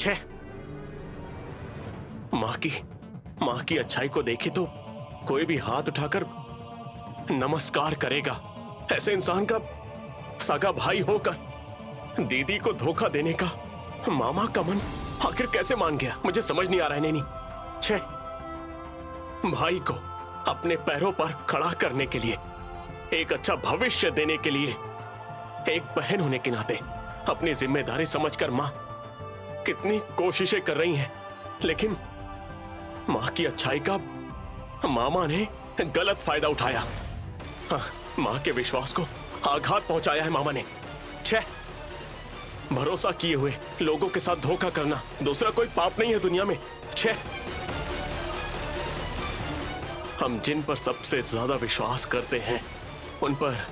छे, माँ की अच्छाई को देखे तो कोई भी हाथ उठाकर नमस्कार करेगा। ऐसे इंसान का सगा भाई होकर दीदी को धोखा देने का मामा का मन आखिर कैसे मान गया, मुझे समझ नहीं आ रहा है नैनी। छे, भाई को अपने पैरों पर खड़ा करने के लिए, एक अच्छा भविष्य देने के लिए, एक बहन होने के नाते अपनी जिम्मेदारी समझकर माँ कितनी कोशिशें कर रही हैं, लेकिन माँ की अच्छाई का मामा ने गलत फायदा उठाया। हाँ, माँ के विश्वास को आघात पहुंचाया है मामा ने। छे, भरोसा किए हुए लोगों के साथ धोखा करना दूसरा कोई पाप नहीं है दुनिया में। छे, हम जिन पर सबसे ज्यादा विश्वास करते हैं उन पर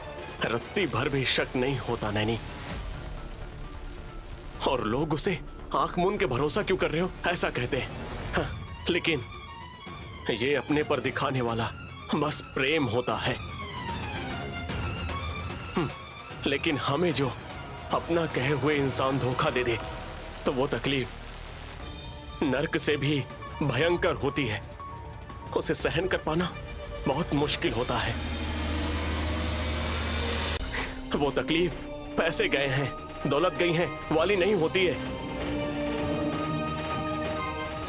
रत्ती भर भी शक नहीं होता नैनी। और लोग उसे आंख मूंद के भरोसा क्यों कर रहे हो ऐसा कहते हैं। हाँ, लेकिन ये अपने पर दिखाने वाला बस प्रेम होता है। लेकिन हमें जो अपना कहे हुए इंसान धोखा दे दे तो वो तकलीफ नर्क से भी भयंकर होती है। उसे सहन कर पाना बहुत मुश्किल होता है। वो तकलीफ पैसे गए हैं, दौलत गई है वाली नहीं होती है।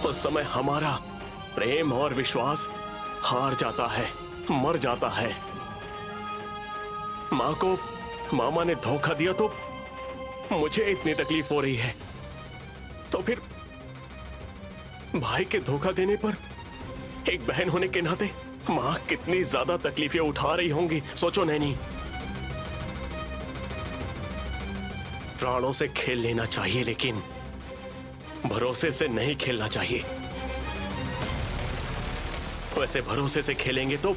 उस समय हमारा प्रेम और विश्वास हार जाता है, मर जाता है। माँ को मामा ने धोखा दिया तो मुझे इतनी तकलीफ हो रही है, तो फिर भाई के धोखा देने पर एक बहन होने के नाते माँ कितनी ज्यादा तकलीफें उठा रही होंगी, सोचो नैनी। प्राणों से खेल लेना चाहिए लेकिन भरोसे से नहीं खेलना चाहिए। वैसे भरोसे से खेलेंगे तो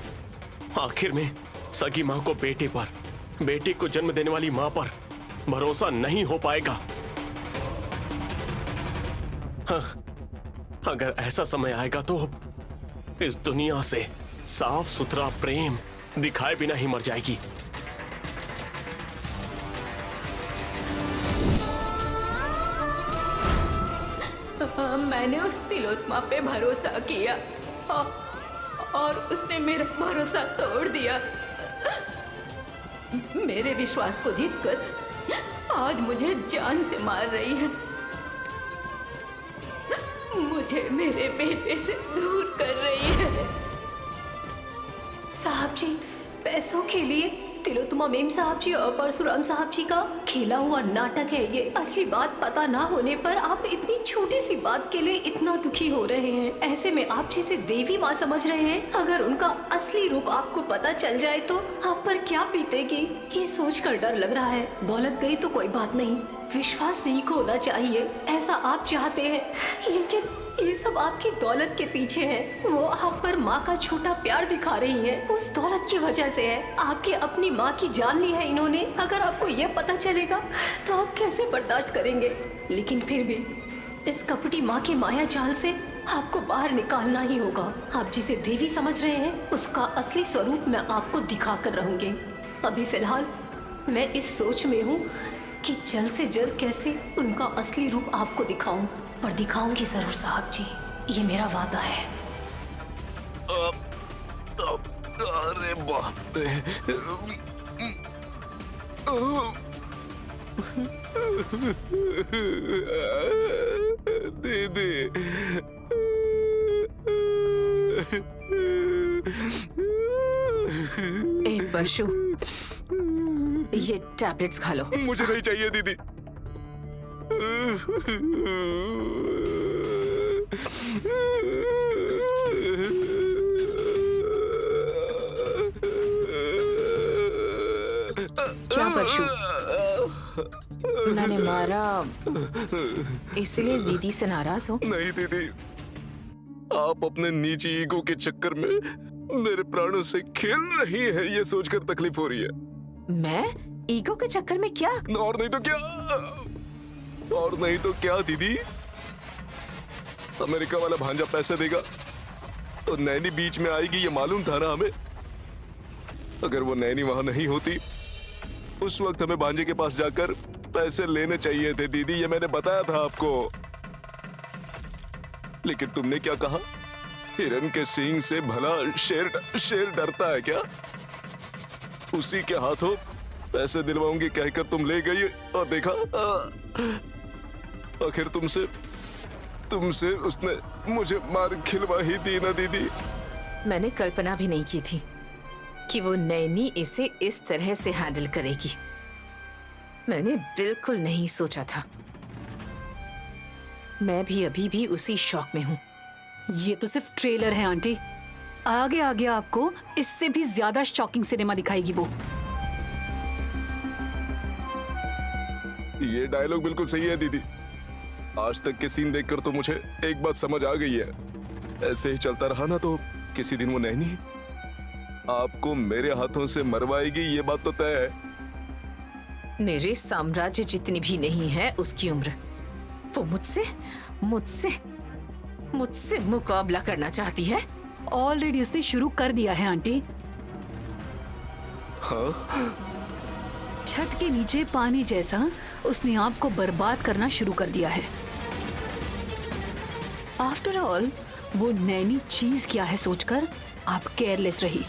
आखिर में सगी मां को बेटे पर, बेटी को जन्म देने वाली मां पर भरोसा नहीं हो पाएगा। हाँ, अगर ऐसा समय आएगा तो इस दुनिया से साफ सुथरा प्रेम दिखाए बिना ही मर जाएगी। मैंने उस तिलोत्मा पे भरोसा किया और उसने मेरा भरोसा तोड़ दिया। मेरे विश्वास को जीतकर आज मुझे जान से मार रही है। मुझे मेरे बेटे से दूर कर रही है। साहब जी, पैसों के लिए तिलोत्तमा मेम साहब जी और परशुराम साहब जी का खेला हुआ नाटक है ये। असली बात पता ना होने पर आप इतनी छोटी सी बात के लिए इतना दुखी हो रहे हैं। ऐसे में आप जिसे देवी माँ समझ रहे हैं, अगर उनका असली रूप आपको पता चल जाए तो आप पर क्या बीतेगी, ये सोचकर डर लग रहा है। दौलत गई तो कोई बात नहीं, विश्वास नहीं खोना चाहिए, ऐसा आप चाहते हैं, लेकिन ये सब आपकी दौलत के पीछे है। वो आप पर माँ का छोटा प्यार दिखा रही है, उस दौलत की वजह से है। आपकी अपनी माँ की जान ली है इन्होंने। अगर आपको ये पता चलेगा तो आप कैसे बर्दाश्त करेंगे? लेकिन फिर भी इस कपटी माँ के माया जाल से आपको बाहर निकालना ही होगा। आप जिसे देवी समझ रहे हैं उसका असली स्वरूप मैं आपको दिखा कर रहूंगी। अभी फिलहाल मैं इस सोच में हूँ कि जल्द से जल्द कैसे उनका असली रूप आपको दिखाऊं, पर दिखाऊंगी जरूर साहब जी, ये मेरा वादा है। अरे बाप रे, दीदी, एक परशु, ये टैबलेट्स खा लो। मुझे नहीं चाहिए दीदी। क्या परशु, मैंने मारा इसलिए दीदी से नाराज हो? नहीं दीदी, आप अपने नीची ईगो के चक्कर में मेरे प्राणों से खेल रही है, ये सोचकर तकलीफ हो रही है। मैं ईगो के चक्कर में क्या? और नहीं तो क्या, और नहीं तो क्या दीदी। अमेरिका वाला भांजा पैसे देगा तो नैनी बीच में आएगी, ये मालूम था ना हमें। अगर वो नैनी वहां नहीं होती उस वक्त हमें भांजे के पास जाकर पैसे लेने चाहिए थे दीदी, ये मैंने बताया था आपको। लेकिन तुमने क्या कहा? हिरन के सींग से भला शेर डरता है क्या? उसी के हाथों पैसे दिलवाऊंगी कहकर तुम ले गई और देखा आखिर तुमसे उसने मुझे मार खिलवा ही दी ना दीदी। मैंने कल्पना भी नहीं की थी कि वो नैनी इसे इस तरह से हैंडल करेगी। मैंने बिल्कुल नहीं सोचा था। मैं भी अभी भी उसी शौक में हूँ। ये तो सिर्फ ट्रेलर है आंटी, आगे आगे आपको इससे भी ज्यादा शॉकिंग सिनेमा दिखाएगी वो। ये डायलॉग बिल्कुल सही है दीदी। आज तक के सीन देखकर तो मुझे एक बात समझ आ गई है। ऐसे ही चलता रहा ना तो किसी दिन वो नैनी आपको मेरे हाथों से मरवाएगी, ये बात तो तय है। मेरे साम्राज्य जितनी भी नहीं है उसकी उम्र, वो मुझसे मुकाबला करना चाहती है। ऑलरेडी उसने शुरू कर दिया है आंटी। हाँ? छत के नीचे पानी जैसा उसने आपको बर्बाद करना शुरू कर दिया है। आफ्टर ऑल वो नैनी चीज क्या है सोचकर आप केयरलेस रही,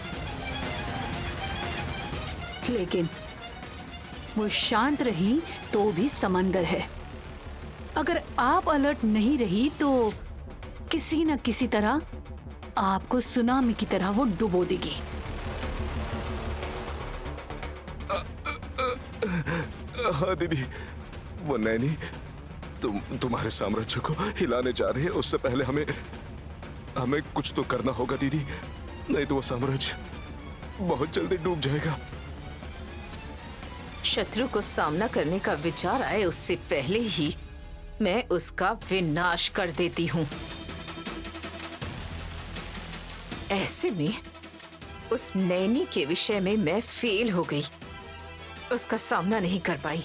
लेकिन वो शांत रही तो भी समंदर है। अगर आप अलर्ट नहीं रही तो किसी न किसी तरह आपको सुनामी की तरह वो डुबो देगी। हाँ दीदी, वो नैनी तुम्हारे साम्राज्य को हिलाने जा रही है। उससे पहले हमें कुछ तो करना होगा दीदी, नहीं तो वो साम्राज्य बहुत जल्दी डूब जाएगा। शत्रु को सामना करने का विचार आए उससे पहले ही मैं उसका विनाश कर देती हूँ। ऐसे में उस नैनी के विषय में मैं फेल हो गई, उसका सामना नहीं कर पाई।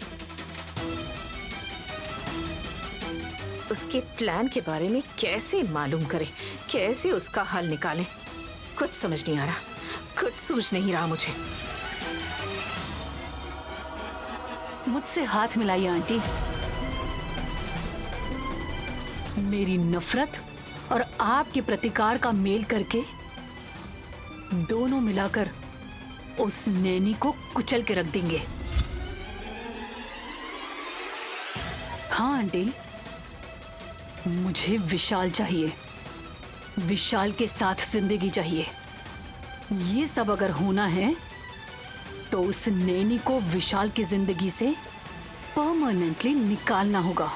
उसके प्लान के बारे में कैसे मालूम करें, कैसे उसका हल निकालें, कुछ समझ नहीं आ रहा, कुछ सूझ नहीं रहा मुझे। मुझसे हाथ मिलाइए आंटी। मेरी नफरत और आपके प्रतिकार का मेल करके दोनों मिलाकर उस नैनी को कुचल के रख देंगे। हाँ आंटी, मुझे विशाल चाहिए, विशाल के साथ जिंदगी चाहिए। ये सब अगर होना है तो उस नैनी को विशाल की जिंदगी से परमानेंटली निकालना होगा।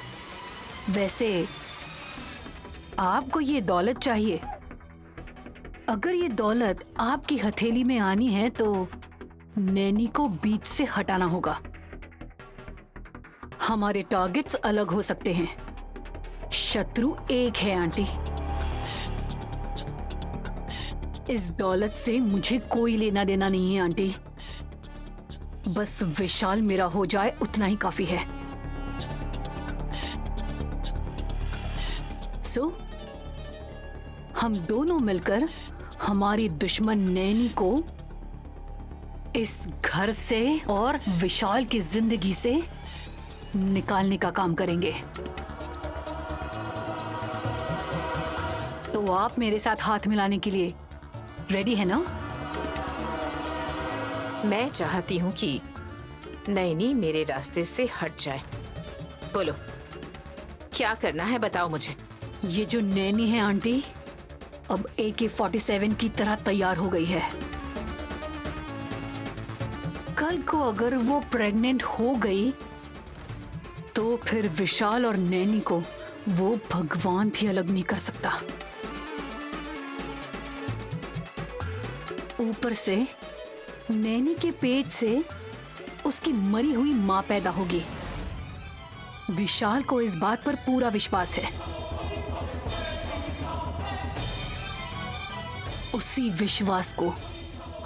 वैसे आपको ये दौलत चाहिए। अगर ये दौलत आपकी हथेली में आनी है तो नैनी को बीच से हटाना होगा। हमारे टारगेट्स अलग हो सकते हैं, शत्रु एक है आंटी। इस दौलत से मुझे कोई लेना देना नहीं है आंटी, बस विशाल मेरा हो जाए उतना ही काफी है। सो हम दोनों मिलकर हमारी दुश्मन नैनी को इस घर से और विशाल की जिंदगी से निकालने का काम करेंगे। तो आप मेरे साथ हाथ मिलाने के लिए रेडी है ना? मैं चाहती हूँ कि नैनी मेरे रास्ते से हट जाए। बोलो क्या करना है, बताओ मुझे। ये जो नैनी है आंटी अब AK-47 की तरह तैयार हो गई है। कल को अगर वो प्रेग्नेंट हो गई तो फिर विशाल और नैनी को वो भगवान भी अलग नहीं कर सकता। ऊपर से नैनी के पेट से उसकी मरी हुई मां पैदा होगी। विशाल को इस बात पर पूरा विश्वास है। उसी विश्वास को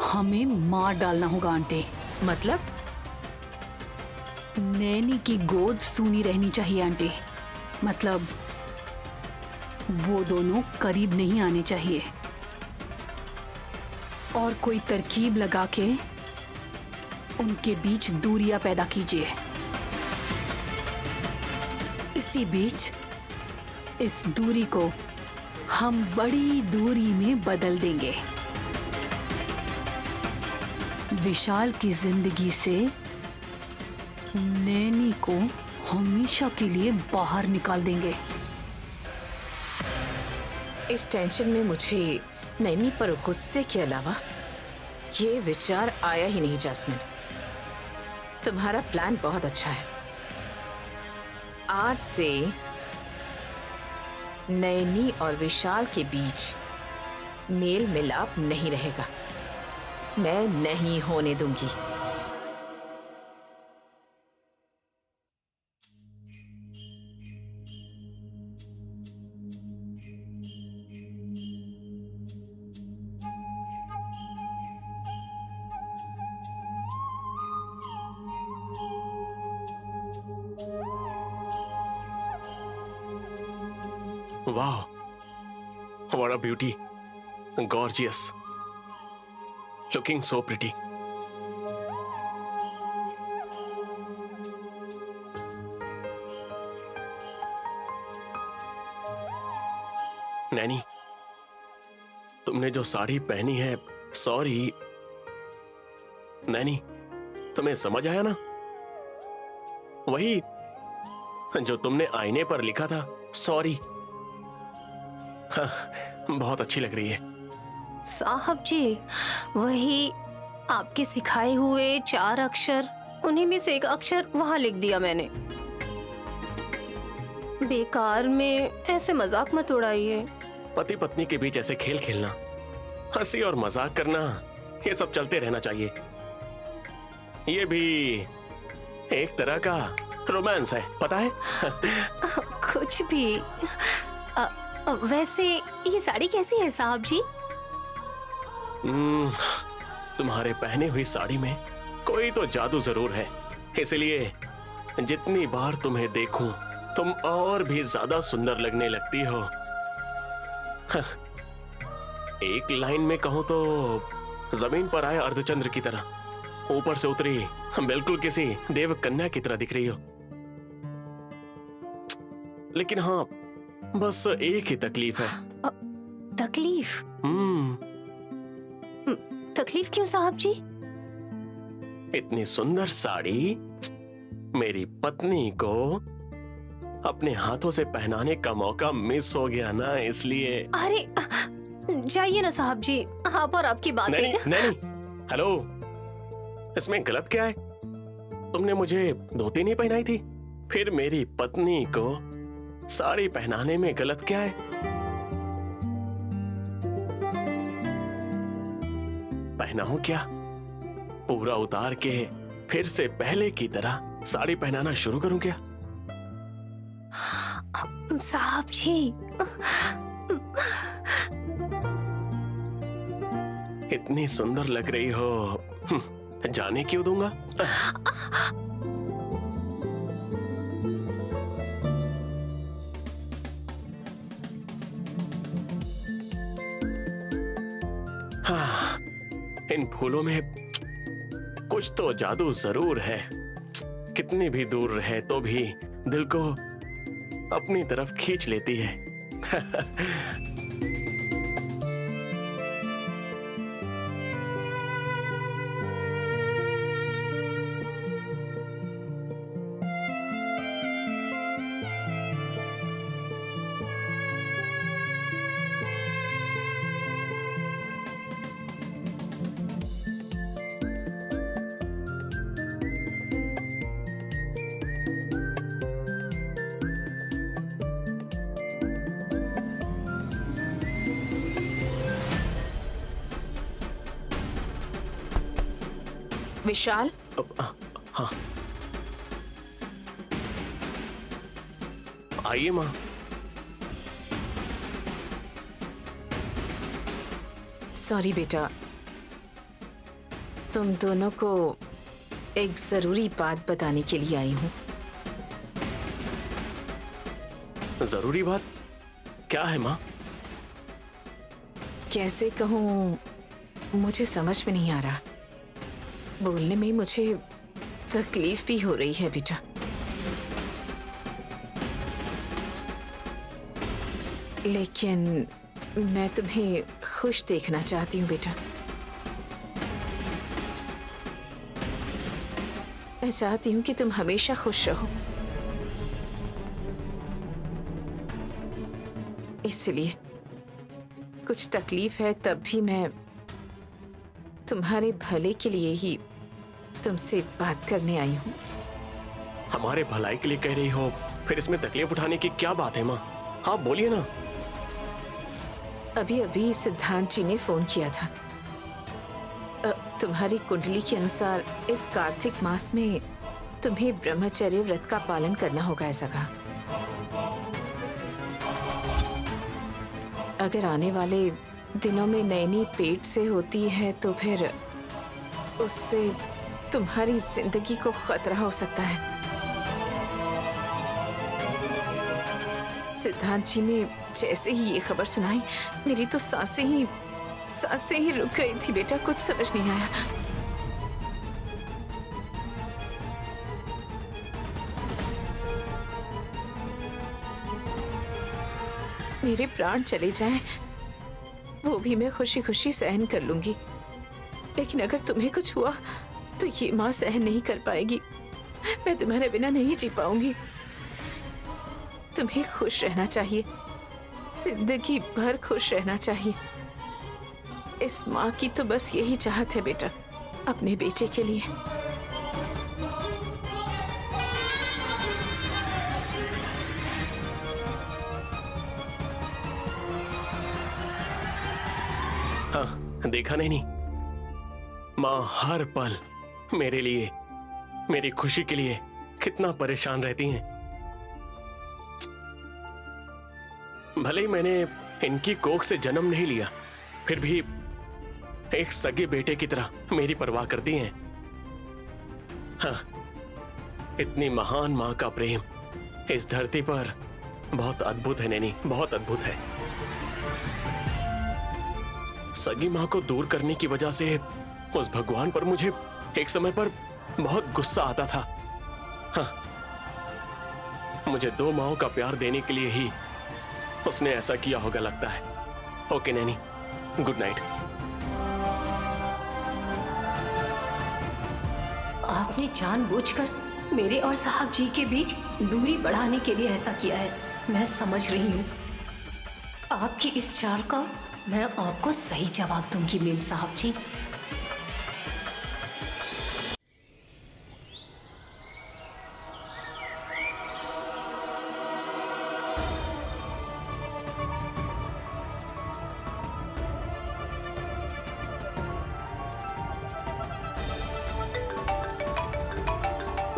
हमें मार डालना होगा आंटी। मतलब? नैनी की गोद सूनी रहनी चाहिए आंटी। मतलब वो दोनों करीब नहीं आने चाहिए और कोई तरकीब लगा के उनके बीच दूरियां पैदा कीजिए। इसी बीच इस दूरी को हम बड़ी दूरी में बदल देंगे। विशाल की जिंदगी से नैनी को हमेशा के लिए बाहर निकाल देंगे। इस टेंशन में मुझे नैनी पर गुस्से के अलावा ये विचार आया ही नहीं। जैस्मिन, तुम्हारा प्लान बहुत अच्छा है। आज से नैनी और विशाल के बीच मेल मिलाप नहीं रहेगा। मैं नहीं होने दूंगी। Wow, what a beauty. Gorgeous. Looking so pretty. Naini, तुमने जो साड़ी पहनी है, सॉरी। नैनी, तुम्हें समझ आया ना? वही जो तुमने आईने पर लिखा था, सॉरी। हाँ, बहुत अच्छी लग रही है। साहब जी, वही आपके सिखाए हुए 4 अक्षर, उन्हीं में से एक अक्षर वहां लिख दिया मैंने। बेकार में ऐसे मजाक मत उड़ाइए। पति पत्नी के बीच ऐसे खेल खेलना, हंसी और मजाक करना, ये सब चलते रहना चाहिए। ये भी एक तरह का रोमांस है, पता है? कुछ भी। वैसे ये साड़ी कैसी है साहब जी? तुम्हारे पहने हुई साड़ी में कोई तो जादू जरूर है, इसलिए जितनी बार तुम्हें देखूं तुम और भी ज्यादा सुंदर लगने लगती हो। एक लाइन में कहूं तो जमीन पर आए अर्धचंद्र की तरह, ऊपर से उतरी बिल्कुल किसी देव कन्या की तरह दिख रही हो। लेकिन हाँ, बस एक ही तकलीफ है। तकलीफ? तकलीफ क्यों साहब जी? इतनी सुंदर साड़ी मेरी पत्नी को अपने हाथों से पहनाने का मौका मिस हो गया ना, इसलिए। अरे जाइए ना साहब जी, आप और आपकी बातें। नहीं, हेलो, इसमें गलत क्या है? तुमने मुझे धोती नहीं पहनाई थी, फिर मेरी पत्नी को साड़ी पहनाने में गलत क्या है? पहनाऊं क्या? पूरा उतार के फिर से पहले की तरह साड़ी पहनाना शुरू करूं क्या? साहब जी, इतनी सुंदर लग रही हो, जाने क्यों दूंगा? हाँ, इन फूलों में कुछ तो जादू जरूर है। कितनी भी दूर रहे तो भी दिल को अपनी तरफ खींच लेती है। विशाल, हाँ, आइए माँ। सॉरी बेटा, तुम दोनों को एक जरूरी बात बताने के लिए आई हूँ। जरूरी बात क्या है माँ? कैसे कहूँ, मुझे समझ में नहीं आ रहा। बोलने में मुझे तकलीफ भी हो रही है बेटा। लेकिन मैं तुम्हें खुश देखना चाहती हूँ बेटा। मैं चाहती हूँ कि तुम हमेशा खुश रहो। इसलिए कुछ तकलीफ है तब भी मैं तुम्हारे भले के लिए ही तुमसे बात करने आई हूँ। हमारे भलाई के लिए कह रही हो, फिर इसमें तकलीफ उठाने की क्या बात है माँ? आप बोलिए ना। अभी अभी सिद्धांत जी ने फोन किया था। तुम्हारी कुंडली के अनुसार इस कार्तिक मास में तुम्हें ब्रह्मचर्य व्रत का पालन करना होगा, ऐसा कहा। अगर आने वाले दिनों में नैनी पेट से होती है तो फिर उससे तुम्हारी जिंदगी को खतरा हो सकता है। सिद्धांत जी ने जैसे ही ये खबर सुनाई, मेरी तो सांसें ही रुक गई थी बेटा। कुछ समझ नहीं आया। मेरे प्राण चले जाएं, वो भी मैं खुशी खुशी सहन कर लूंगी, लेकिन अगर तुम्हें कुछ हुआ तो ये माँ सहन नहीं कर पाएगी। मैं तुम्हारे बिना नहीं जी पाऊंगी। तुम्हें खुश रहना चाहिए, जिंदगी भर खुश रहना चाहिए। इस माँ की तो बस यही चाहत है बेटा, अपने बेटे के लिए। हाँ, देखा नहीं माँ हर पल मेरे लिए, मेरी खुशी के लिए कितना परेशान रहती हैं। भले ही मैंने इनकी कोख से जन्म नहीं लिया, फिर भी एक सगे बेटे की तरह मेरी परवाह करती हैं। हाँ, इतनी महान माँ का प्रेम इस धरती पर बहुत अद्भुत है नैनी, बहुत अद्भुत है। सगी माँ को दूर करने की वजह से उस भगवान पर मुझे एक समय पर बहुत गुस्सा आता था। हाँ, मुझे दो माँओं का प्यार देने के लिए ही उसने ऐसा किया होगा लगता है। Okay Naini, good night. आपने जानबूझकर मेरे और साहब जी के बीच दूरी बढ़ाने के लिए ऐसा किया है। मैं समझ रही हूँ। आपकी इस चाल का मैं आपको सही जवाब दूंगी मेम साहब जी।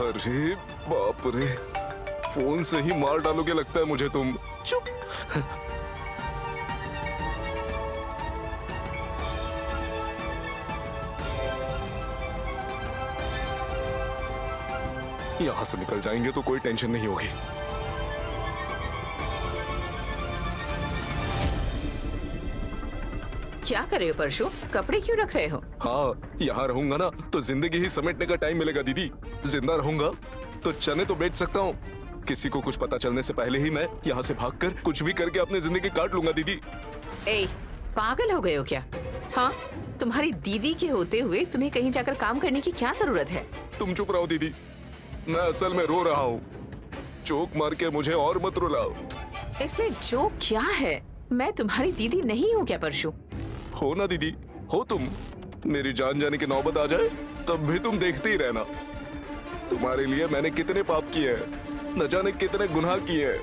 अरे बाप रे, फोन से ही मार डालोगे लगता है मुझे तुम। चुप। यहां से निकल जाएंगे तो कोई टेंशन नहीं होगी। क्या कर रहे हो परशु? कपड़े क्यों रख रहे हो? हाँ, यहाँ रहूंगा ना तो जिंदगी ही समेटने का टाइम मिलेगा दीदी। जिंदा रहूंगा तो चने तो बेच सकता हूँ। किसी को कुछ पता चलने से पहले ही मैं यहाँ से भागकर कुछ भी करके अपनी जिंदगी काट लूंगा दीदी। ए, पागल हो गए हो क्या? हाँ, तुम्हारी दीदी के होते हुए तुम्हें कहीं जाकर काम करने की क्या जरूरत है? तुम चुप रहो दीदी, मैं असल में रो रहा हूँ। चोक मार के मुझे और मत रुलाओ। इसमें जोक क्या है? मैं तुम्हारी दीदी नहीं हूँ क्या परशु? हो ना दीदी, हो तुम। मेरी जान जाने की नौबत आ जाए तब भी तुम देखते ही रहना। तुम्हारे लिए मैंने कितने पाप किए हैं, न जाने कितने गुनाह किए हैं,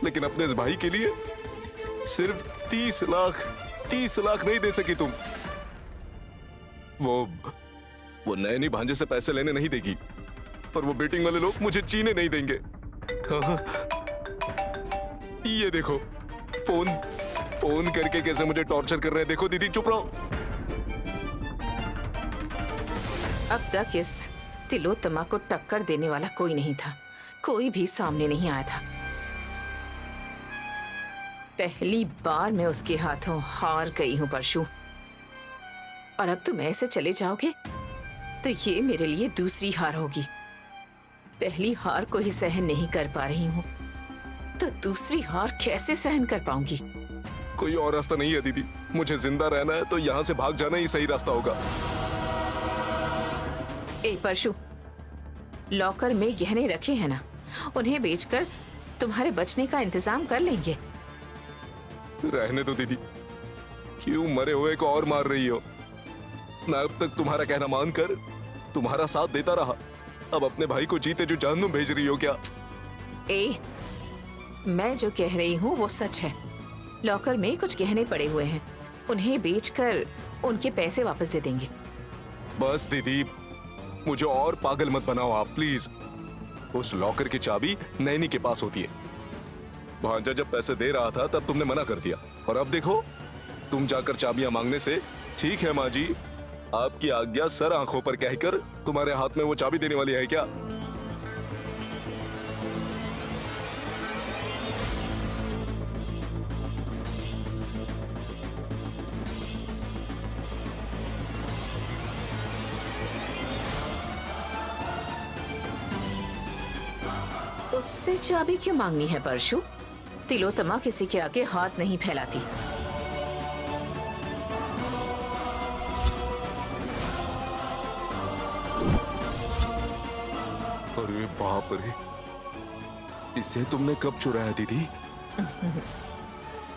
लेकिन अपने इस भाई के लिए सिर्फ 30 लाख नहीं दे सकी तुम। वो नैनी भांजे से पैसे लेने नहीं देगी, और वो बेटिंग वाले लोग मुझे चीने नहीं देंगे। हाँ, ये देखो, फोन करके कैसे मुझे टॉर्चर कर रहे हैं। देखो दीदी, चुप रहो। अब तक इस तिलोत्तमा को टक्कर देने वाला कोई नहीं था, कोई भी सामने नहीं आया था। पहली बार मैं उसके हाथों हार गई हूं परशु, और अब तुम ऐसे चले जाओगे तो ये मेरे लिए दूसरी हार होगी। पहली हार को ही सहन नहीं कर पा रही हूं तो दूसरी हार कैसे सहन कर पाऊंगी? कोई और रास्ता नहीं है दीदी। मुझे जिंदा रहना है तो यहाँ से भाग जाना ही सही रास्ता होगा। ए परशु, लॉकर में गहने रखे हैं ना, उन्हें बेचकर तुम्हारे बचने का इंतजाम कर लेंगे। रहने दो दीदी, क्यों मरे हुए को और मार रही हो? मैं अब तक तुम्हारा कहना मानकर तुम्हारा साथ देता रहा, अब अपने भाई को जीते जो जहन्नुम भेज रही हो क्या? ए, मैं जो कह रही हूँ वो सच है। लॉकर में कुछ गहने पड़े हुए हैं, उन्हें बेचकर उनके पैसे वापस दे देंगे। बस दीदी, मुझे और पागल मत बनाओ आप प्लीज। उस लॉकर की चाबी नैनी के पास होती है। भांजा जब पैसे दे रहा था तब तुमने मना कर दिया, और अब देखो तुम जाकर चाबियां मांगने से। ठीक है माँ जी, आपकी आज्ञा सर आंखों पर कहकर तुम्हारे हाथ में वो चाबी देने वाली है क्या? उससे चाबी क्यों मांगनी है परशु? तिलोत्तमा किसी के आगे हाथ नहीं फैलाती। अरे बाप रे, इसे तुमने कब चुराया दीदी?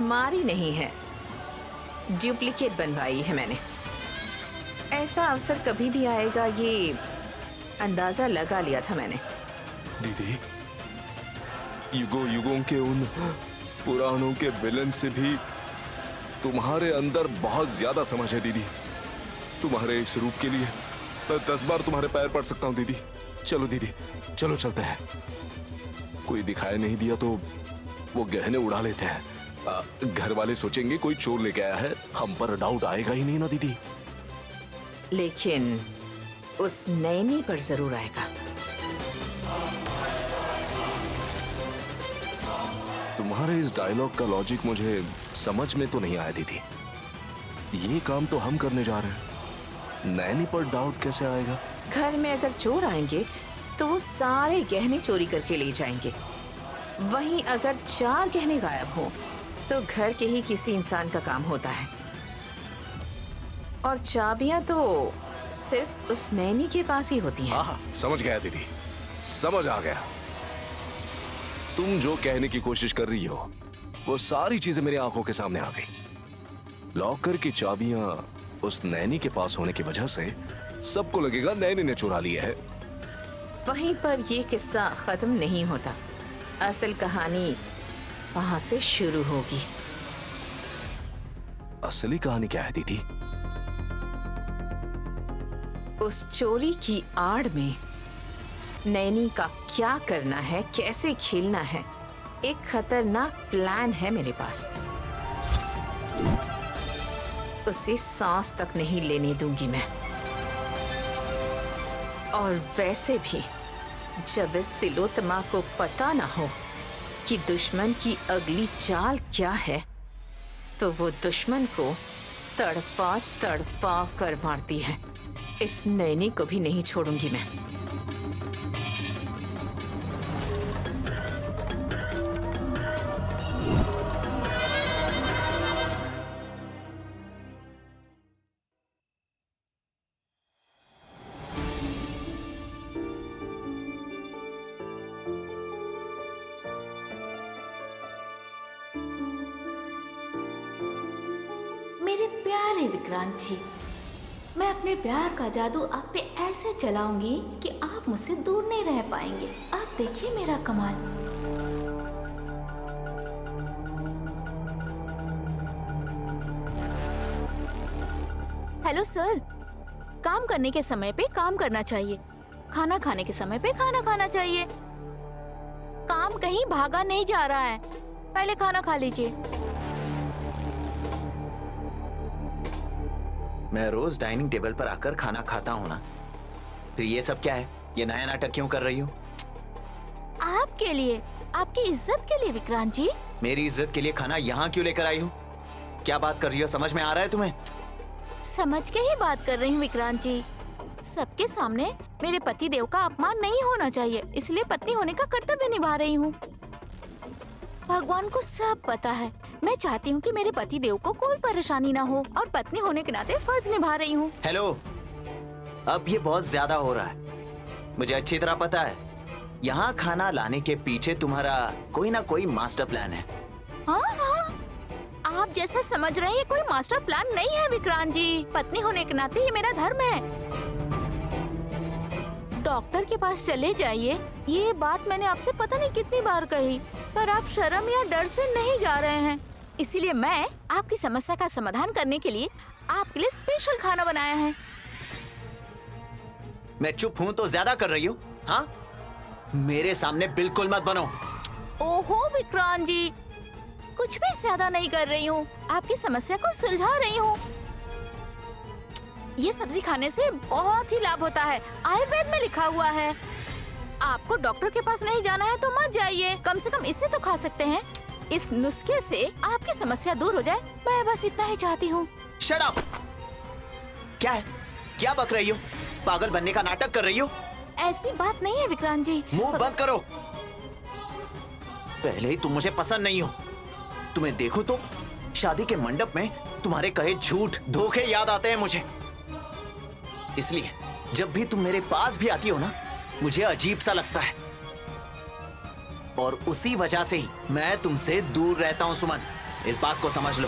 मारी नहीं है, डुप्लीकेट बनवाई है मैंने। ऐसा अवसर कभी भी आएगा ये अंदाजा लगा लिया था मैंने। दीदी, युगों युगों के उन पुराणों के विलन से भी तुम्हारे अंदर बहुत ज्यादा समझ है दीदी। तुम्हारे इस रूप के लिए मैं 10 बार तुम्हारे पैर पड़ सकता हूँ दीदी। चलो दीदी, चलो चलते हैं। कोई दिखाई नहीं दिया तो वो गहने उड़ा लेते हैं। घर वाले सोचेंगे कोई चोर लेके आया है, हम पर डाउट आएगा ही नहीं ना दीदी। लेकिन उस नैनी पर जरूर आएगा। तुम्हारे इस डायलॉग का लॉजिक मुझे समझ में तो नहीं आया दीदी। ये काम तो हम करने जा रहे हैं, नैनी पर डाउट कैसे आएगा? घर में अगर चोर आएंगे तो वो सारे गहने चोरी करके ले जाएंगे। वहीं अगर 4 गहने गायब हो तो घर के ही किसी इंसान का काम होता है। और चाबियां तो सिर्फ उस नैनी के पास ही होती हैं। हाँ, समझ गया दीदी, समझ आ गया। तुम जो कहने की कोशिश कर रही हो वो सारी चीजें मेरी आंखों के सामने आ गई। लॉकर की चाबियां उस नैनी के पास होने की वजह से सबको लगेगा नैनी ने चुरा लिया है। वहीं पर ये किस्सा खत्म नहीं होता, असल कहानी वहां से शुरू होगी। असली कहानी क्या है दीदी? उस चोरी की आड़ में नैनी का क्या करना है, कैसे खेलना है, एक खतरनाक प्लान है मेरे पास। उसे सांस तक नहीं लेने दूंगी मैं। और वैसे भी जब इस तिलोत्तमा को पता ना हो कि दुश्मन की अगली चाल क्या है, तो वो दुश्मन को तड़पा तड़पा कर मारती है। इस नैनी को भी नहीं छोड़ूंगी मैं। मेरे प्यारे विक्रांत जी, मैं अपने प्यार का जादू आप पे ऐसे चलाऊंगी कि आप मुझसे दूर नहीं रह पाएंगे। आप देखिए मेरा कमाल। हेलो सर, काम करने के समय पे काम करना चाहिए, खाना खाने के समय पे खाना खाना चाहिए। काम कहीं भागा नहीं जा रहा है, पहले खाना खा लीजिए। मैं रोज डाइनिंग टेबल पर आकर खाना खाता हूँ ना, फिर ये सब क्या है? ये नया नाटक क्यों कर रही हो? आपके लिए, आपकी इज्जत के लिए विक्रांत जी। मेरी इज्जत के लिए खाना यहाँ क्यों लेकर आई हो? क्या बात कर रही हो, समझ में आ रहा है तुम्हें? समझ के ही बात कर रही हूँ विक्रांत जी। सबके सामने मेरे पति देव का अपमान नहीं होना चाहिए, इसलिए पत्नी होने का कर्तव्य निभा रही हूँ। भगवान को सब पता है मैं चाहती हूँ कि मेरे पति देव को कोई परेशानी ना हो और पत्नी होने के नाते फर्ज निभा रही हूँ। हेलो, अब ये बहुत ज्यादा हो रहा है। मुझे अच्छी तरह पता है यहाँ खाना लाने के पीछे तुम्हारा कोई ना कोई मास्टर प्लान है। हाँ हाँ, आप जैसा समझ रहे हैं ये कोई मास्टर प्लान नहीं है विक्रांत जी। पत्नी होने के नाते ये मेरा धर्म है। डॉक्टर के पास चले जाइए, ये बात मैंने आपसे पता नहीं कितनी बार कही, पर आप शर्म या डर से नहीं जा रहे हैं। इसीलिए मैं आपकी समस्या का समाधान करने के लिए आपके लिए स्पेशल खाना बनाया है। मैं चुप हूँ तो ज्यादा कर रही हूँ? हाँ, मेरे सामने बिल्कुल मत बनो। ओहो विक्रांत जी, कुछ भी ज्यादा नहीं कर रही हूँ, आपकी समस्या को सुलझा रही हूँ। ये सब्जी खाने से बहुत ही लाभ होता है, आयुर्वेद में लिखा हुआ है। आपको डॉक्टर के पास नहीं जाना है तो मत जाइए, कम से कम इससे तो खा सकते हैं। इस नुस्खे से आपकी समस्या दूर हो जाए, मैं बस इतना ही चाहती हूँ। Shut up! क्या है? क्या बक रही हो? पागल बनने का नाटक कर रही हो? ऐसी बात नहीं है विक्रांत जी। मुंह बंद करो। पहले ही तुम मुझे पसंद नहीं हो। तुम्हें देखूं तो शादी के मंडप में तुम्हारे कहे झूठ धोखे याद आते हैं मुझे। इसलिए जब भी तुम मेरे पास भी आती हो ना, मुझे अजीब सा लगता है। और उसी वजह से ही मैं तुमसे दूर रहता हूं सुमन, इस बात को समझ लो।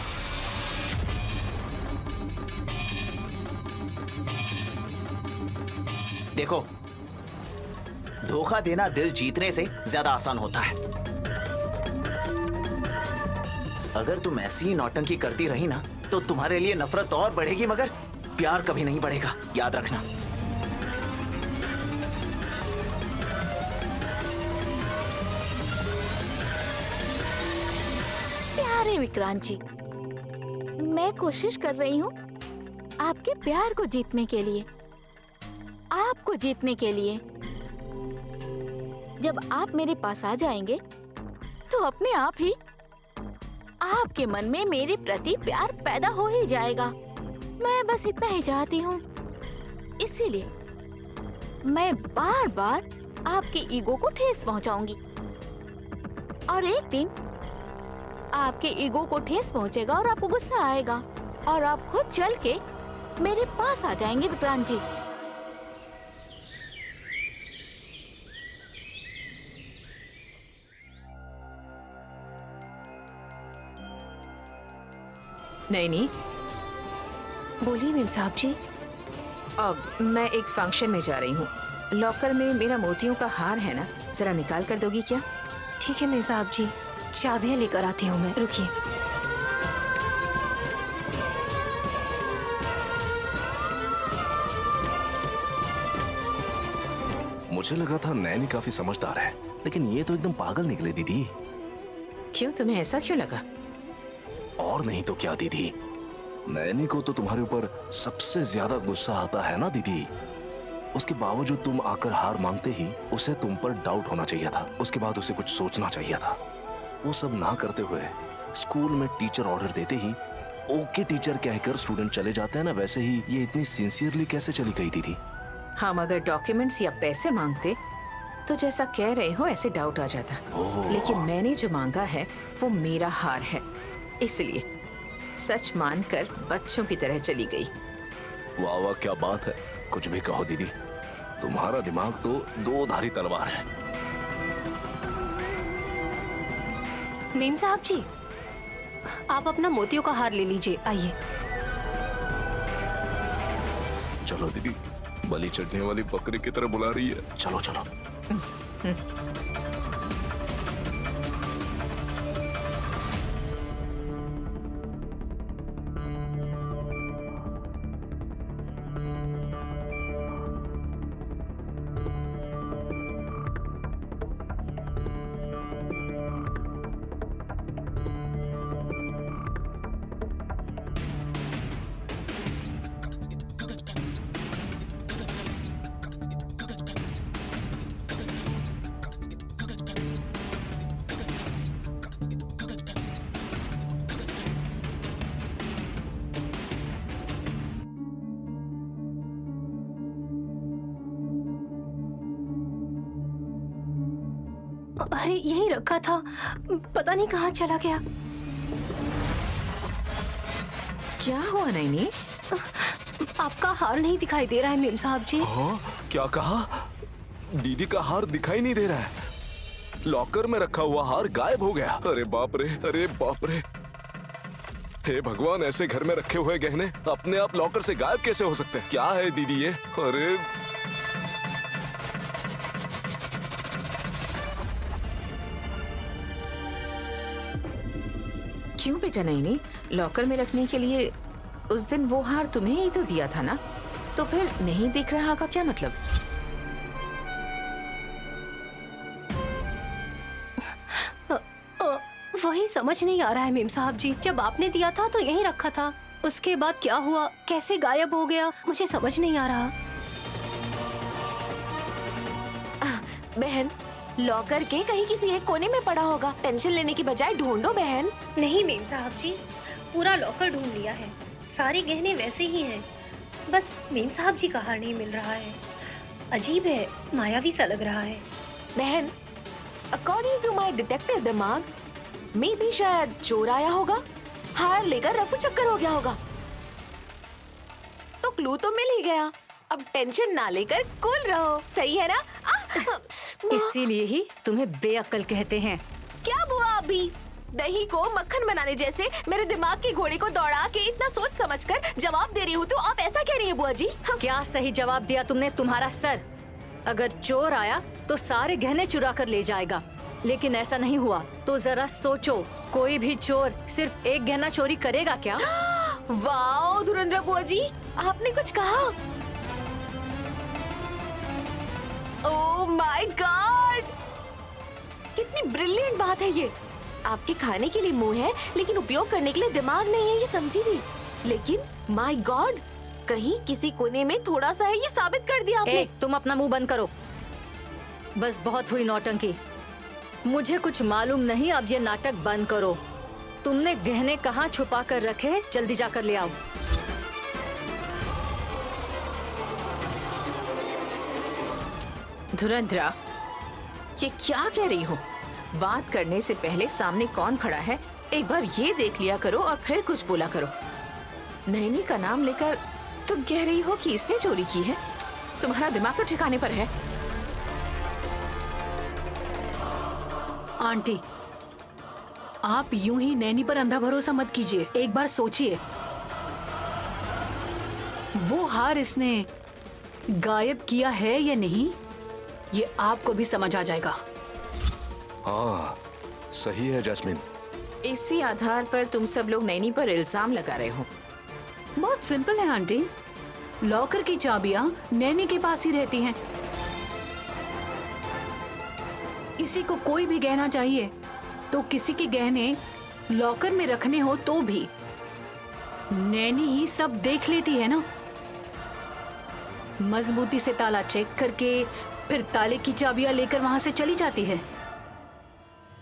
देखो, धोखा देना दिल जीतने से ज्यादा आसान होता है। अगर तुम ऐसी नौटंकी करती रही ना तो तुम्हारे लिए नफरत और बढ़ेगी, मगर प्यार कभी नहीं बढ़ेगा, याद रखना। प्यारे विक्रांत जी, मैं कोशिश कर रही हूँ आपके प्यार को जीतने के लिए, आपको जीतने के लिए। जब आप मेरे पास आ जाएंगे तो अपने आप ही आपके मन में मेरे प्रति प्यार पैदा हो ही जाएगा। मैं बस इतना ही चाहती हूँ। इसीलिए मैं बार बार आपके ईगो को ठेस पहुंचाऊंगी, और एक दिन आपके ईगो को ठेस पहुंचेगा और आपको गुस्सा आएगा और आप खुद चल के मेरे पास आ जाएंगे विक्रांत जी। नहीं, बोलिए मेम साहब जी। अब मैं एक फंक्शन में जा रही हूँ। लॉकर में मेरा मोतियों का हार है ना, जरा निकाल कर दोगी क्या? ठीक है मेम साहब जी, चाबियां लेकर आती हूँ मैं, रुकिए। मुझे लगा था नैनी काफी समझदार है, लेकिन ये तो एकदम पागल निकले दीदी। क्यों, तुम्हें ऐसा क्यों लगा? और नहीं तो क्या दीदी, नैनी को तो तुम्हारे ऊपर सबसे ज्यादा गुस्सा आता है ना दीदी। उसके बावजूद तुम आकर हार मांगते ही उसे तुम पर डाउट होना चाहिए था। उसके बाद उसे कुछ सोचना चाहिए था। वो सब ना करते हुए स्कूल में टीचर ऑर्डर देते ही ओके टीचर कहकर स्टूडेंट चले जाते हैं ना, वैसे ही ये इतनी सिंसियरली कैसे चली गई दीदी? हम अगर डॉक्यूमेंट्स या पैसे मांगते तो जैसा कह रहे हो ऐसे डाउट आ जाता, लेकिन मैंने जो मांगा है वो मेरा हार है, इसलिए सच मानकर बच्चों की तरह चली गई। वाह वाह, क्या बात है। कुछ भी कहो दीदी, तुम्हारा दिमाग तो दो धारी तलवार है। मेम साहब जी, आप अपना मोतियों का हार ले लीजिए, आइए। चलो दीदी, बलि चढ़ने वाली बकरी की तरह बुला रही है। चलो चलो। अरे यहीं रखा था, पता नहीं कहाँ चला गया। क्या हुआ नैनी? आपका हार नहीं दिखाई दे रहा है मेम साहब जी। हाँ, क्या कहा? दीदी का हार दिखाई नहीं दे रहा है। लॉकर में रखा हुआ हार गायब हो गया। अरे बाप रे, अरे बाप रे। हे भगवान, ऐसे घर में रखे हुए गहने अपने आप लॉकर से गायब कैसे हो सकते हैं? क्या है दीदी ये? अरे क्यों बेटा नैनी? लॉकर में रखने के लिए उस दिन वो हार तुम्हें ही तो दिया था ना, तो फिर नहीं दिख रहा का क्या मतलब? वही समझ नहीं आ रहा है मेम साहब जी। जब आपने दिया था तो यहीं रखा था, उसके बाद क्या हुआ, कैसे गायब हो गया, मुझे समझ नहीं आ रहा। बहन, लॉकर के कहीं किसी एक कोने में पड़ा होगा। टेंशन लेने की बजाय ढूंढो बहन। नहीं मेम साहब जी, पूरा लॉकर ढूंढ लिया है, सारे गहने वैसे ही हैं, बस मेम साहब जी का हार नहीं मिल रहा है। अजीब है, मायावी सा लग रहा है। बहन, अकॉर्डिंग टू माय डिटेक्टिव दिमाग, मे भी शायद चोर आया होगा, हार लेकर रफू चक्कर हो गया होगा। तो क्लू तो मिल ही गया, अब टेंशन ना लेकर कूल रहो, सही है ना? इसीलिए ही तुम्हें बेअक्ल कहते हैं। क्या बुआ, अभी दही को मक्खन बनाने जैसे मेरे दिमाग के घोड़े को दौड़ा के इतना सोच समझकर जवाब दे रही हूँ, तो आप ऐसा कह रही है बुआ जी? क्या सही जवाब दिया तुमने? तुम्हारा सर। अगर चोर आया तो सारे गहने चुरा कर ले जाएगा, लेकिन ऐसा नहीं हुआ। तो जरा सोचो, कोई भी चोर सिर्फ एक गहना चोरी करेगा क्या? वाओ धुरंधर बुआ जी, आपने कुछ कहा? ओह माय गॉड, कितनी ब्रिलियंट बात है ये। आपके खाने के लिए मुंह है लेकिन उपयोग करने के लिए दिमाग नहीं है, ये समझी नहीं। लेकिन माय गॉड, कहीं किसी कोने में थोड़ा सा है, ये साबित कर दिया आपने। तुम अपना मुंह बंद करो, बस बहुत हुई नौटंकी। मुझे कुछ मालूम नहीं, अब ये नाटक बंद करो। तुमने गहने कहाँ छुपा कर रखे? जल्दी जाकर ले आओ। धुरंधरा, ये क्या कह रही हो? बात करने से पहले सामने कौन खड़ा है एक बार ये देख लिया करो और फिर कुछ बोला करो। नैनी का नाम लेकर तुम कह रही हो कि इसने चोरी की है? तुम्हारा दिमाग तो ठिकाने पर है। आंटी, आप यूं ही नैनी पर अंधा भरोसा मत कीजिए। एक बार सोचिए, वो हार इसने गायब किया है या नहीं, ये आपको भी समझ आ जाएगा। हाँ, सही है जैस्मिन। इसी आधार पर तुम सब लोग नैनी पर इल्जाम लगा रहे हो। बहुत सिंपल है आंटी, लॉकर की चाबियां नैनी के पास ही रहती हैं। किसी को कोई भी गहना चाहिए तो किसी के गहने लॉकर में रखने हो तो भी नैनी ही सब देख लेती है ना। मजबूती से ताला चेक करके फिर ताले की चाबियां लेकर वहां से चली जाती है।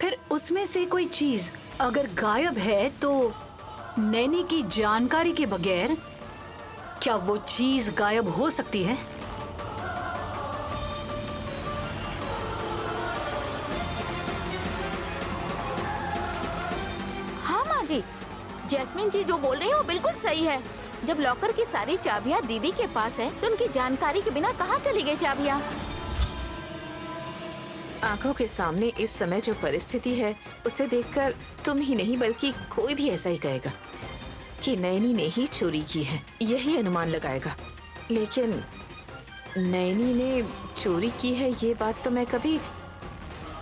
फिर उसमें से कोई चीज अगर गायब है तो नैनी की जानकारी के बगैर क्या वो चीज गायब हो सकती है? हाँ माँ जी, जैस्मिन जी जो बोल रही है वो बिल्कुल सही है। जब लॉकर की सारी चाबियां दीदी के पास है तो उनकी जानकारी के बिना कहाँ चली गई चाबियां? आंखों के सामने इस समय जो परिस्थिति है उसे देखकर तुम ही नहीं बल्कि कोई भी ऐसा ही कहेगा कि नैनी ने ही चोरी की है, यही अनुमान लगाएगा। लेकिन नैनी ने चोरी की है ये बात तो मैं कभी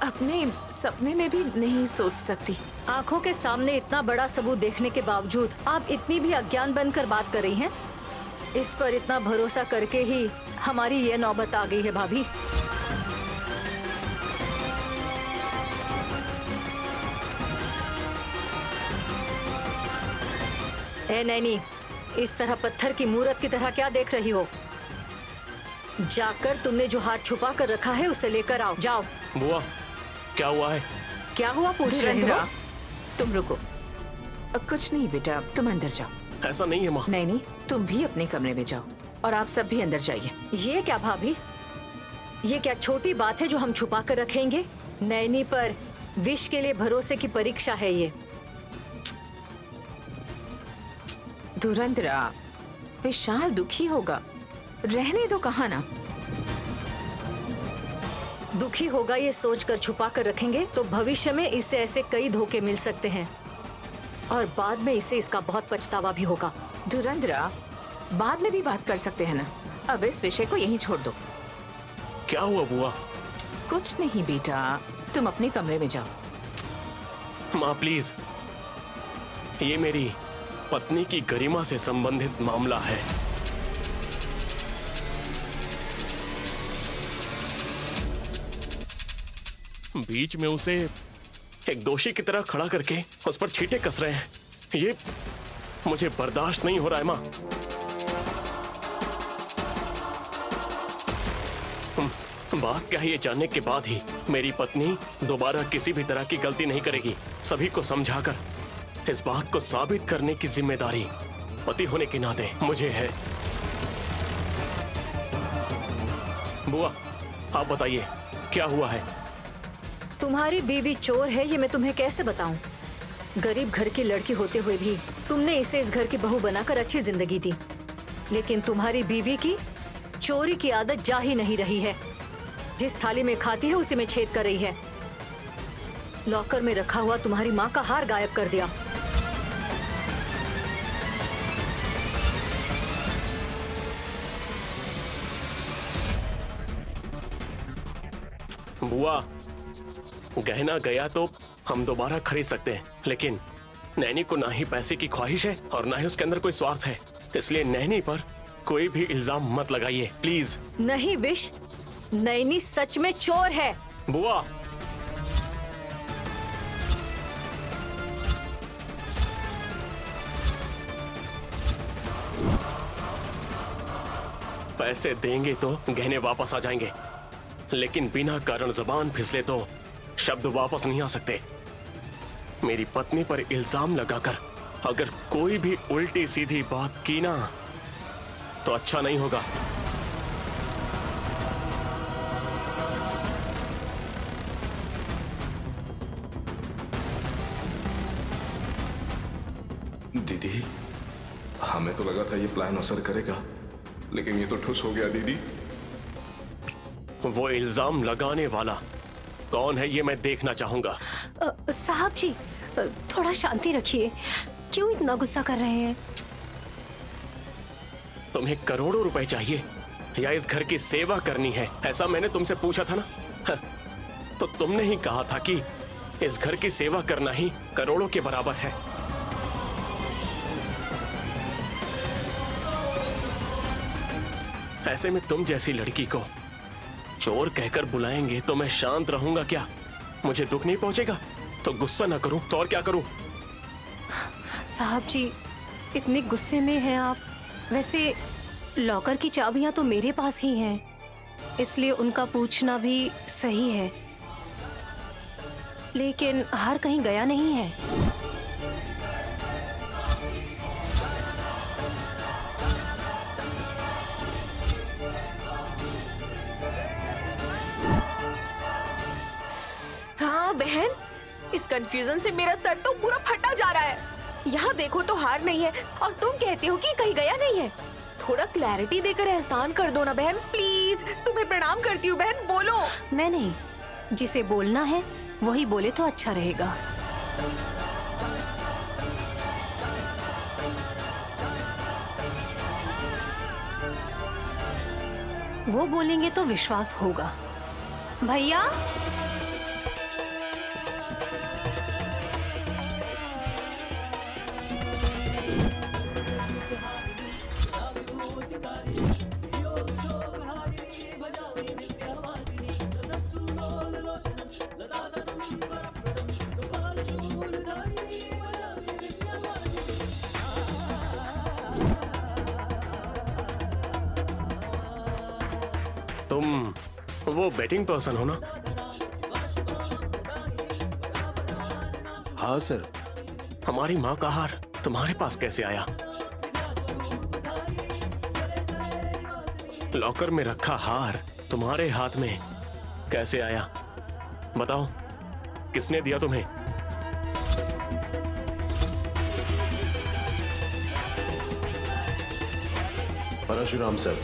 अपने सपने में भी नहीं सोच सकती। आंखों के सामने इतना बड़ा सबूत देखने के बावजूद आप इतनी भी अज्ञान बनकर बात कर रही हैं। इस पर इतना भरोसा करके ही हमारी ये नौबत आ गई है भाभी। ए नैनी, इस तरह पत्थर की मूरत की तरह क्या देख रही हो? जाकर तुमने जो हाथ छुपा कर रखा है उसे लेकर आओ, जाओ। बुआ, क्या हुआ है? क्या हुआ पूछ रहे हो? धुरंधरा, तुम रुको। कुछ नहीं बेटा, तुम अंदर जाओ। ऐसा नहीं है माँ। नहीं, तुम भी अपने कमरे में जाओ और आप सब भी अंदर जाइए। ये क्या भाभी, ये क्या छोटी बात है जो हम छुपा कर रखेंगे? नैनी पर विश के लिए भरोसे की परीक्षा है ये। धुरंधरा, विशाल दुखी होगा, रहने दो कहा ना। दुखी होगा ये सोचकर छुपा कर रखेंगे तो भविष्य में इससे ऐसे कई धोखे मिल सकते हैं और बाद में इसे इसका बहुत पछतावा भी होगा। धुरंधरा, बाद में भी बात कर सकते हैं ना, अब इस विषय को यहीं छोड़ दो। क्या हुआ बुआ? कुछ नहीं बेटा, तुम अपने कमरे में जाओ। माँ प्लीज, ये मेरी पत्नी की गरिमा से संबंधित मामला है। बीच में उसे एक दोषी की तरह खड़ा करके उस पर छींटे कस रहे हैं, ये मुझे बर्दाश्त नहीं हो रहा है माँ। बात क्या है ये जानने के बाद ही मेरी पत्नी दोबारा किसी भी तरह की गलती नहीं करेगी। सभी को समझाकर इस बात को साबित करने की जिम्मेदारी पति होने के नाते मुझे है। बुआ, आप बताइए क्या हुआ है? तुम्हारी बीवी चोर है ये मैं तुम्हें कैसे बताऊं? गरीब घर की लड़की होते हुए भी तुमने इसे इस घर की बहू बनाकर अच्छी जिंदगी दी, लेकिन तुम्हारी बीवी की चोरी की आदत जा ही नहीं रही है। जिस थाली में खाती है उसी में छेद कर रही है। लॉकर में रखा हुआ तुम्हारी माँ का हार गायब कर दिया। बुआ, गहना गया तो हम दोबारा खरीद सकते हैं, लेकिन नैनी को ना ही पैसे की ख्वाहिश है और ना ही उसके अंदर कोई स्वार्थ है, इसलिए नैनी पर कोई भी इल्जाम मत लगाइए प्लीज। नहीं विश, नैनी सच में चोर है। बुआ, पैसे देंगे तो गहने वापस आ जाएंगे, लेकिन बिना कारण जुबान फिसले तो शब्द वापस नहीं आ सकते। मेरी पत्नी पर इल्जाम लगाकर अगर कोई भी उल्टी सीधी बात की ना तो अच्छा नहीं होगा। दीदी, हमें तो लगा था ये प्लान असर करेगा, लेकिन ये तो ठुस हो गया दीदी। वो इल्जाम लगाने वाला कौन है ये मैं देखना चाहूंगा। साहब जी, थोड़ा शांति रखिए, क्यों इतना गुस्सा कर रहे हैं? तुम्हें करोड़ों रुपए चाहिए या इस घर की सेवा करनी है, ऐसा मैंने तुमसे पूछा था ना? तो तुमने ही कहा था कि इस घर की सेवा करना ही करोड़ों के बराबर है। ऐसे में तुम जैसी लड़की को चोर कहकर बुलाएंगे तो मैं शांत रहूंगा क्या? मुझे दुख नहीं पहुंचेगा? तो गुस्सा ना करूं तो और क्या करूं? साहब जी, इतने गुस्से में हैं आप। वैसे लॉकर की चाबियां तो मेरे पास ही हैं, इसलिए उनका पूछना भी सही है, लेकिन हार कहीं गया नहीं है। हाँ बहन, इस कंफ्यूजन से मेरा सर तो पूरा फटा जा रहा है। यहाँ देखो तो हार नहीं है और तुम कहते हो कि कहीं गया नहीं है। थोड़ा क्लैरिटी देकर एहसान कर दो ना बहन, प्लीज। तुम्हें प्रणाम करती हूँ बहन, बोलो। मैं नहीं, जिसे बोलना है वही बोले तो अच्छा रहेगा। वो बोलेंगे तो विश्वास होगा। भैया, तुम वो बेटिंग पर्सन हो ना? हाँ सर। हमारी माँ का हार तुम्हारे पास कैसे आया? लॉकर में रखा हार तुम्हारे हाथ में कैसे आया? बताओ, किसने दिया तुम्हें? परशुराम सर,